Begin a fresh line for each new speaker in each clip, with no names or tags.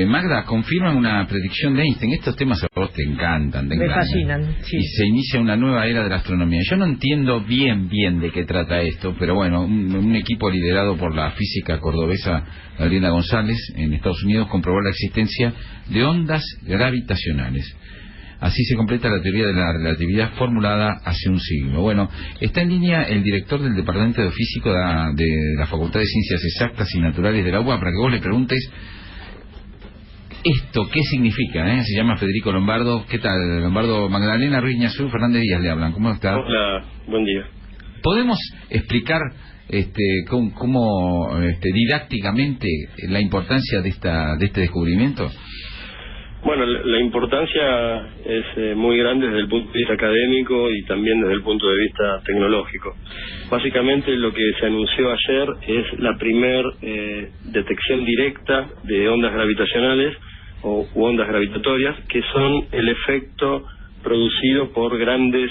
Magda, confirman una predicción de Einstein. Estos temas a vos te encantan,
Me fascinan, sí.
Y se inicia una nueva era de la astronomía. Yo no entiendo bien de qué trata esto, pero bueno, un equipo liderado por la física cordobesa Gabriela González en Estados Unidos comprobó la existencia de ondas gravitacionales. Así se completa la teoría de la relatividad formulada hace un siglo. Bueno, está en línea el director del Departamento de Físico de la Facultad de Ciencias Exactas y Naturales de la UBA para que vos le preguntes esto, ¿qué significa? Se llama Federico Lombardo. ¿Qué tal, Lombardo? Magdalena Ruiz Ñazú, Fernández Díaz le hablan. ¿Cómo está?
Hola, buen día.
¿Podemos explicar cómo didácticamente la importancia de este descubrimiento?
Bueno, la importancia es muy grande desde el punto de vista académico y también desde el punto de vista tecnológico. Básicamente lo que se anunció ayer es la primer detección directa de ondas gravitacionales u ondas gravitatorias, que son el efecto producido por grandes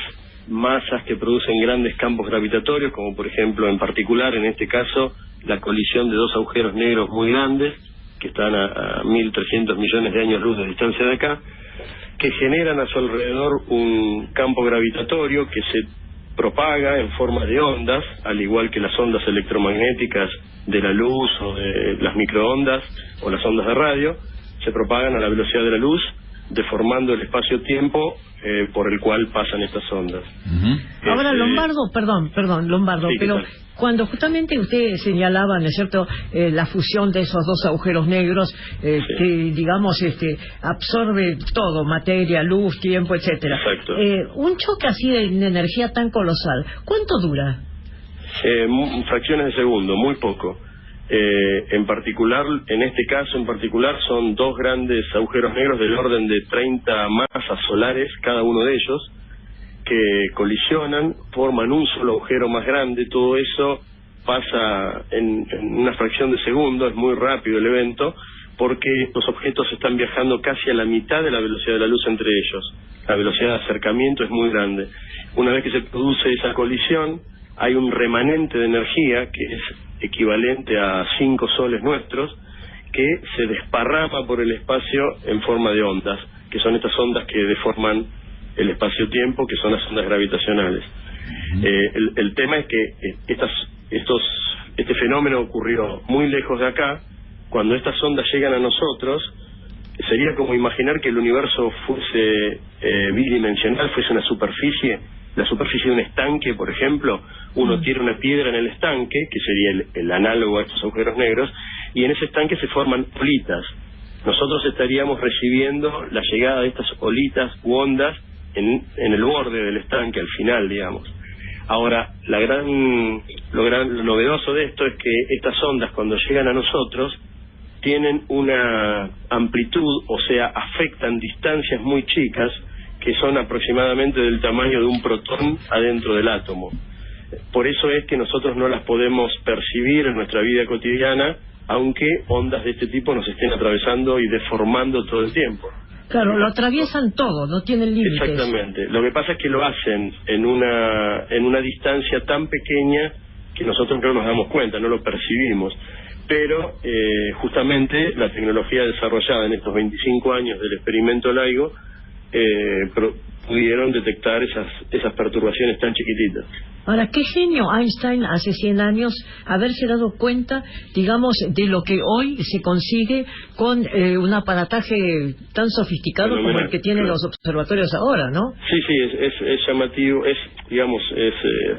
masas que producen grandes campos gravitatorios, como por ejemplo, en particular, en este caso, la colisión de dos agujeros negros muy grandes, que están a 1.300 millones de años luz de distancia de acá, que generan a su alrededor un campo gravitatorio que se propaga en forma de ondas, al igual que las ondas electromagnéticas de la luz o de las microondas o las ondas de radio, se propagan a la velocidad de la luz, deformando el espacio-tiempo por el cual pasan estas ondas.
Ahora, Lombardo, perdón, Lombardo,
sí,
pero cuando justamente usted señalaba, ¿no es cierto?, la fusión de esos dos agujeros negros, que, digamos, absorbe todo, materia, luz, tiempo, etcétera.
Exacto.
Un choque así de energía tan colosal, ¿cuánto dura?
Fracciones de segundo, muy poco. En particular, en este caso en particular, son dos grandes agujeros negros del orden de 30 masas solares, cada uno de ellos, que colisionan, forman un solo agujero más grande. Todo eso pasa en una fracción de segundo, es muy rápido el evento, porque los objetos están viajando casi a la mitad de la velocidad de la luz entre ellos. La velocidad de acercamiento es muy grande. Una vez que se produce esa colisión, hay un remanente de energía que es equivalente a 5 soles nuestros, que se desparrama por el espacio en forma de ondas, que son estas ondas que deforman el espacio-tiempo, que son las ondas gravitacionales. El tema es que este fenómeno ocurrió muy lejos de acá. Cuando estas ondas llegan a nosotros, sería como imaginar que el universo fuese bidimensional, fuese una superficie, la superficie de un estanque, por ejemplo. Uno tira una piedra en el estanque, que sería el análogo a estos agujeros negros, y en ese estanque se forman olitas. Nosotros estaríamos recibiendo la llegada de estas olitas u ondas en el borde del estanque, al final, digamos. Ahora, lo novedoso de esto es que estas ondas, cuando llegan a nosotros, tienen una amplitud, o sea, afectan distancias muy chicas, que son aproximadamente del tamaño de un protón adentro del átomo. Por eso es que nosotros no las podemos percibir en nuestra vida cotidiana, aunque ondas de este tipo nos estén atravesando y deformando todo el tiempo.
Claro, lo atraviesan todo, no tienen límites.
Exactamente. Lo que pasa es que lo hacen en una distancia tan pequeña que nosotros no nos damos cuenta, no lo percibimos. Pero justamente la tecnología desarrollada en estos 25 años del experimento LIGO pudieron detectar esas perturbaciones tan chiquititas.
Ahora, qué genio Einstein hace 100 años haberse dado cuenta, digamos, de lo que hoy se consigue con un aparataje tan sofisticado como el que tienen los observatorios ahora, ¿no?
Sí, es llamativo, es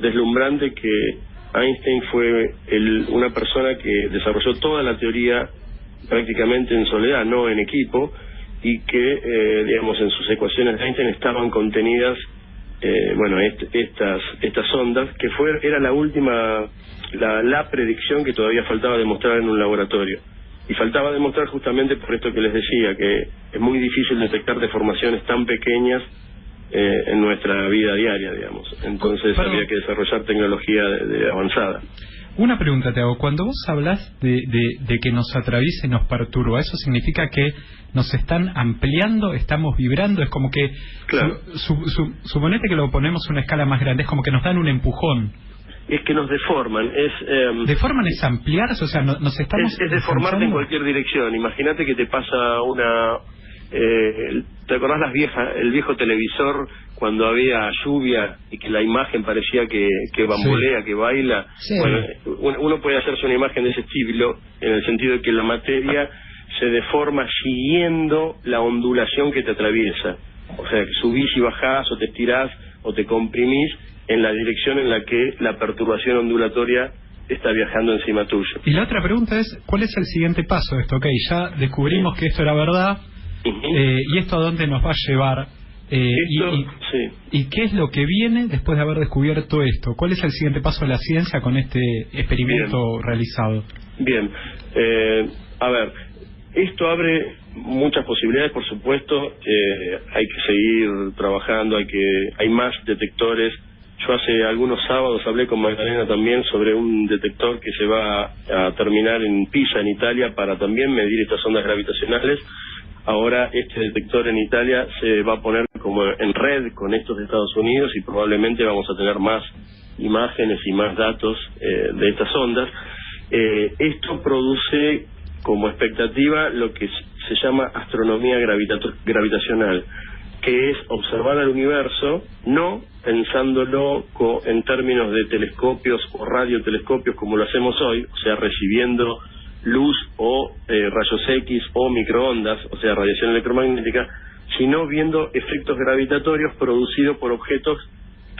deslumbrante que Einstein fue una persona que desarrolló toda la teoría prácticamente en soledad, no en equipo, y que, digamos, en sus ecuaciones de Einstein estaban contenidas estas ondas, que era la última, la predicción que todavía faltaba demostrar en un laboratorio. Y faltaba demostrar justamente por esto que les decía, que es muy difícil detectar deformaciones tan pequeñas en nuestra vida diaria, digamos. Entonces había que desarrollar tecnología de avanzada.
Una pregunta te hago. Cuando vos hablas de que nos atraviesa y nos perturba, ¿eso significa que nos están ampliando, estamos vibrando? Es como que,
claro.
Suponete que lo ponemos a una escala más grande, es como que nos dan un empujón.
Es que nos deforman.
¿Deforman es ampliarse? O sea, nos estamos...
Es deformarte en cualquier dirección. Imagínate que te pasa una... ¿te acordás el viejo televisor cuando había lluvia y que la imagen parecía que bambolea, que baila?
Sí.
Bueno, uno puede hacerse una imagen de ese estilo en el sentido de que la materia se deforma siguiendo la ondulación que te atraviesa. O sea, que subís y bajás, o te estirás, o te comprimís en la dirección en la que la perturbación ondulatoria está viajando encima tuyo.
Y la otra pregunta es, ¿cuál es el siguiente paso de esto? Ok, ya descubrimos que esto era verdad, ¿y esto a dónde nos va a llevar? ¿Y qué es lo que viene después de haber descubierto esto? ¿Cuál es el siguiente paso de la ciencia con este experimento realizado?
Bien, a ver, esto abre muchas posibilidades, por supuesto. Hay que seguir trabajando, hay más detectores. Yo hace algunos sábados hablé con Magdalena también sobre un detector que se va a terminar en Pisa, en Italia, para también medir estas ondas gravitacionales. Ahora este detector en Italia se va a poner como en red con estos de Estados Unidos y probablemente vamos a tener más imágenes y más datos de estas ondas. Esto produce como expectativa lo que se llama astronomía gravitacional, que es observar al universo no pensándolo en términos de telescopios o radiotelescopios como lo hacemos hoy, o sea, recibiendo luz o rayos X o microondas, o sea, radiación electromagnética, sino viendo efectos gravitatorios producidos por objetos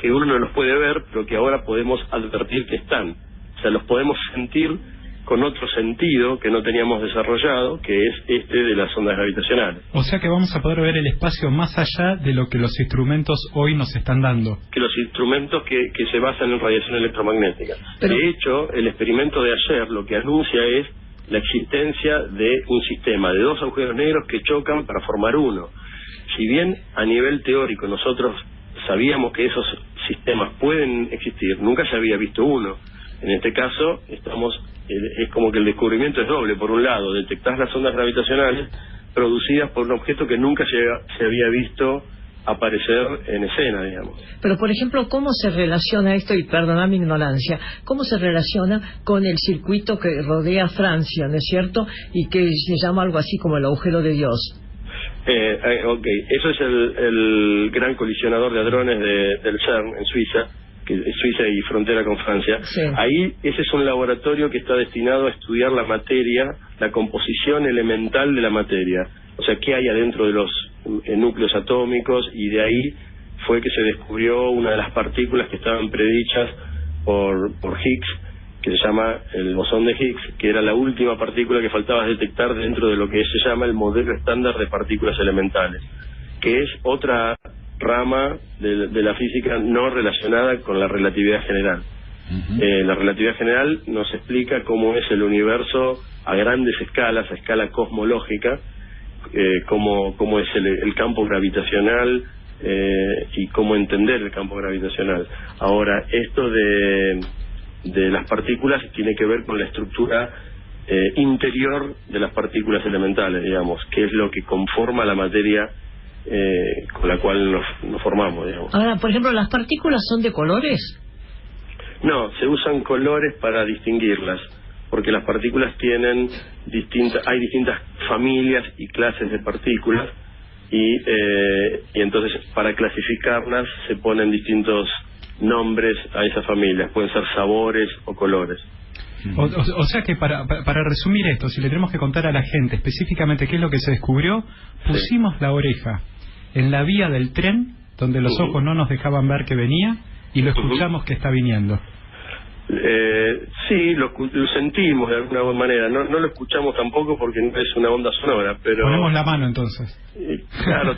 que uno no los puede ver, pero que ahora podemos advertir que están. O sea, los podemos sentir con otro sentido que no teníamos desarrollado, que es este de las ondas gravitacionales.
O sea que vamos a poder ver el espacio más allá de lo que los instrumentos hoy nos están dando.
Que los instrumentos que se basan en radiación electromagnética.
Pero...
De hecho, el experimento de ayer lo que anuncia es la existencia de un sistema de dos agujeros negros que chocan para formar uno. Si bien a nivel teórico nosotros sabíamos que esos sistemas pueden existir, nunca se había visto uno. En este caso es como que el descubrimiento es doble. Por un lado, detectás las ondas gravitacionales producidas por un objeto que nunca se había visto aparecer en escena, digamos.
Pero, por ejemplo, ¿cómo se relaciona esto? Y perdona mi ignorancia, ¿cómo se relaciona con el circuito que rodea Francia, ¿no es cierto? Y que se llama algo así como el agujero de Dios.
Ok, eso es el gran colisionador de hadrones del CERN en Suiza, que es Suiza y frontera con Francia.
Sí.
Ahí ese es un laboratorio que está destinado a estudiar la materia, la composición elemental de la materia. O sea, qué hay adentro de los núcleos atómicos, y de ahí fue que se descubrió una de las partículas que estaban predichas por Higgs, que se llama el bosón de Higgs, que era la última partícula que faltaba detectar dentro de lo que se llama el modelo estándar de partículas elementales, que es otra rama de la física no relacionada con la relatividad general. La relatividad general nos explica cómo es el universo a grandes escalas, a escala cosmológica, cómo es el campo gravitacional y cómo entender el campo gravitacional. Ahora, esto de las partículas tiene que ver con la estructura interior de las partículas elementales, digamos, que es lo que conforma la materia con la cual nos formamos, digamos.
Ahora, por ejemplo, ¿las partículas son de colores?
No, se usan colores para distinguirlas, porque las partículas hay distintas familias y clases de partículas, y entonces para clasificarlas se ponen distintos nombres a esas familias, pueden ser sabores o colores.
O sea que para resumir esto, si le tenemos que contar a la gente específicamente qué es lo que se descubrió, pusimos la oreja en la vía del tren donde los ojos no nos dejaban ver que venía, y lo escuchamos que está viniendo.
Sí, lo sentimos de alguna manera. No lo escuchamos tampoco porque no es una onda sonora, pero...
Ponemos la mano entonces.
Claro,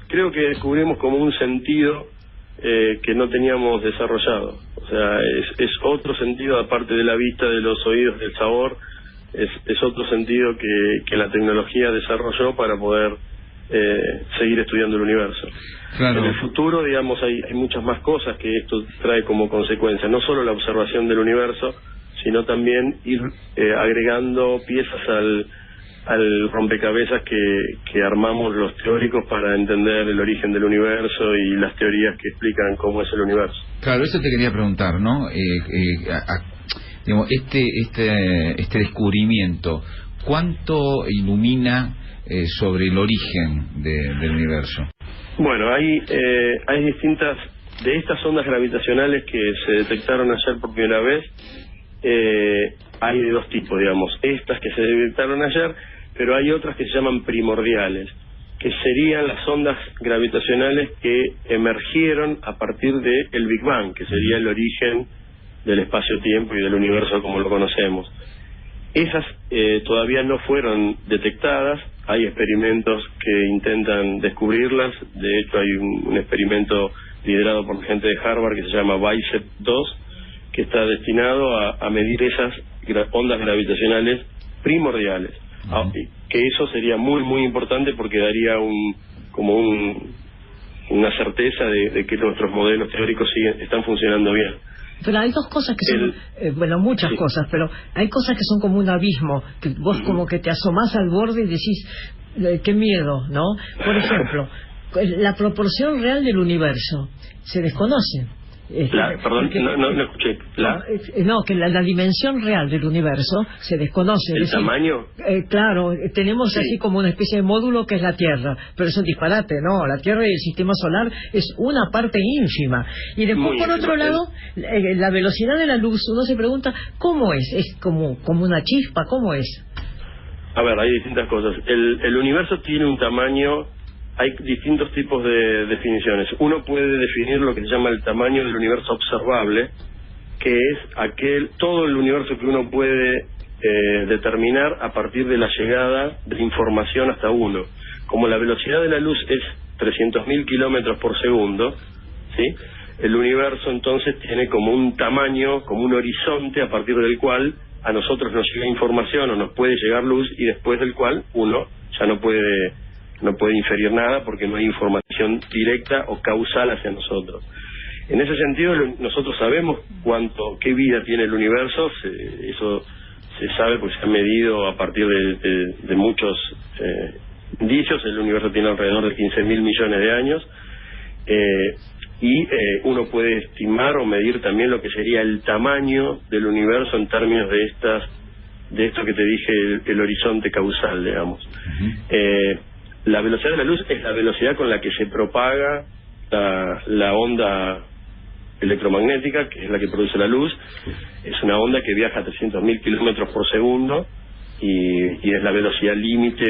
creo que descubrimos como un sentido que no teníamos desarrollado. O sea, es otro sentido aparte de la vista, de los oídos, del sabor. Es otro sentido que la tecnología desarrolló para poder seguir estudiando el universo.
Claro.
En el futuro, digamos, hay muchas más cosas que esto trae como consecuencia, no solo la observación del universo, sino también ir agregando piezas al rompecabezas que armamos los teóricos para entender el origen del universo y las teorías que explican cómo es el universo.
Claro, eso te quería preguntar, ¿no? Digamos, este descubrimiento, ¿cuánto ilumina sobre el origen del universo?
Bueno, hay distintas, de estas ondas gravitacionales que se detectaron ayer por primera vez, hay de dos tipos, digamos, estas que se detectaron ayer, pero hay otras que se llaman primordiales, que serían las ondas gravitacionales que emergieron a partir del Big Bang, que sería el origen del espacio-tiempo y del universo como lo conocemos. Esas todavía no fueron detectadas, hay experimentos que intentan descubrirlas, de hecho hay un experimento liderado por gente de Harvard que se llama BICEP 2, que está destinado a medir esas ondas gravitacionales primordiales. Que eso sería muy muy importante porque daría una certeza de que nuestros modelos teóricos están funcionando bien.
Pero hay dos cosas que son, muchas cosas, pero hay cosas que son como un abismo, que vos como que te asomás al borde y decís, qué miedo, ¿no? Por ejemplo, la proporción real del universo se desconoce.
Perdón, no escuché.
Que la dimensión real del universo se desconoce.
¿El tamaño?
Claro, tenemos así como una especie de módulo que es la Tierra, pero es un disparate, ¿no? La Tierra y el sistema solar es una parte ínfima. Y después, por otro lado, la velocidad de la luz, uno se pregunta, ¿cómo es? ¿Es como una chispa? ¿Cómo es?
A ver, hay distintas cosas. El universo tiene un tamaño. Hay distintos tipos de definiciones. Uno puede definir lo que se llama el tamaño del universo observable, que es todo el universo que uno puede determinar a partir de la llegada de información hasta uno. Como la velocidad de la luz es 300.000 kilómetros por segundo, ¿sí? El universo entonces tiene como un tamaño, como un horizonte a partir del cual a nosotros nos llega información o nos puede llegar luz y después del cual uno ya no puede inferir nada porque no hay información directa o causal hacia nosotros. En ese sentido, nosotros sabemos qué vida tiene el universo, eso se sabe porque se ha medido a partir de muchos indicios. El universo tiene alrededor de 15.000 millones de años, y uno puede estimar o medir también lo que sería el tamaño del universo en términos de esto que te dije, el horizonte causal, digamos. La velocidad de la luz es la velocidad con la que se propaga la onda electromagnética, que es la que produce la luz. Es una onda que viaja a 300.000 kilómetros por segundo y es la velocidad límite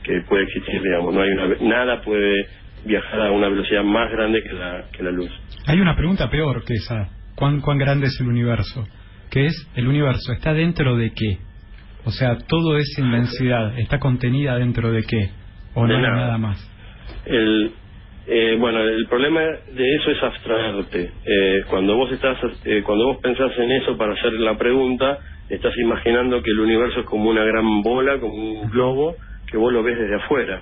que puede existir, digamos. Nada puede viajar a una velocidad más grande que la luz.
Hay una pregunta peor que esa. ¿Cuán grande es el universo? ¿Qué es el universo? ¿Está dentro de qué? O sea, todo esa inmensidad, ¿está contenida dentro de qué? ¿O no hay nada más?
Bueno, el problema de eso es abstraerte. Cuando vos pensás en eso para hacer la pregunta, estás imaginando que el universo es como una gran bola, como un globo, que vos lo ves desde afuera.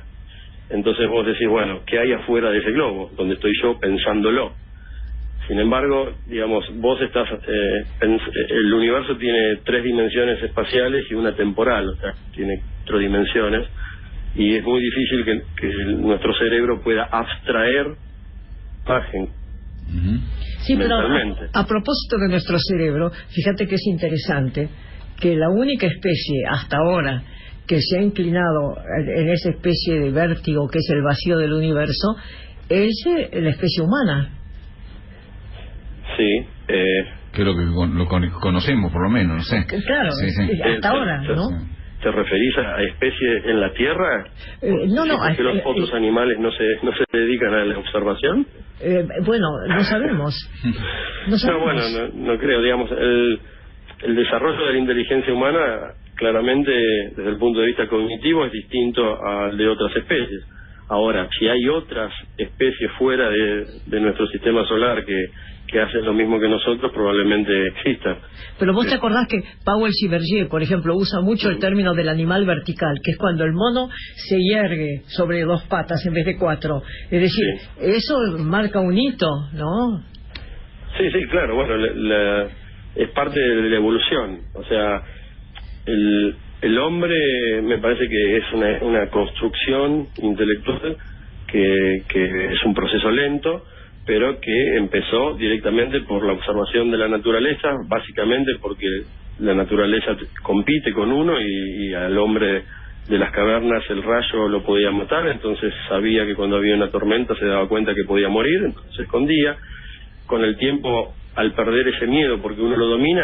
Entonces vos decís, bueno, ¿qué hay afuera de ese globo? Donde estoy yo pensándolo. Sin embargo, digamos, vos estás... el universo tiene 3 dimensiones espaciales y una temporal, o sea, tiene 4 dimensiones. Y es muy difícil que nuestro cerebro pueda abstraer imagen.
Sí, pero a propósito de nuestro cerebro, fíjate que es interesante que la única especie hasta ahora que se ha inclinado en esa especie de vértigo que es el vacío del universo es la especie humana.
Sí,
creo que lo conocemos por lo menos, no sé.
Claro, sí. Hasta ahora, ¿no?
¿Te referís a especies en la Tierra?
No.
¿Es que los otros animales no se dedican a la observación?
Bueno, no sabemos.
No, bueno, no creo. Digamos, el desarrollo de la inteligencia humana, claramente, desde el punto de vista cognitivo, es distinto al de otras especies. Ahora, si hay otras especies fuera de nuestro sistema solar que hacen lo mismo que nosotros, probablemente existan.
Pero vos te acordás que Powell Siberger, por ejemplo, usa mucho el término del animal vertical, que es cuando el mono se yergue sobre 2 patas en vez de 4. Es decir, eso marca un hito, ¿no?
Sí, claro. Bueno, es parte de la evolución. O sea, El hombre me parece que es una construcción intelectual que es un proceso lento, pero que empezó directamente por la observación de la naturaleza, básicamente porque la naturaleza compite con uno y al hombre de las cavernas el rayo lo podía matar, entonces sabía que cuando había una tormenta se daba cuenta que podía morir, entonces se escondía. Con el tiempo, al perder ese miedo, porque uno lo domina,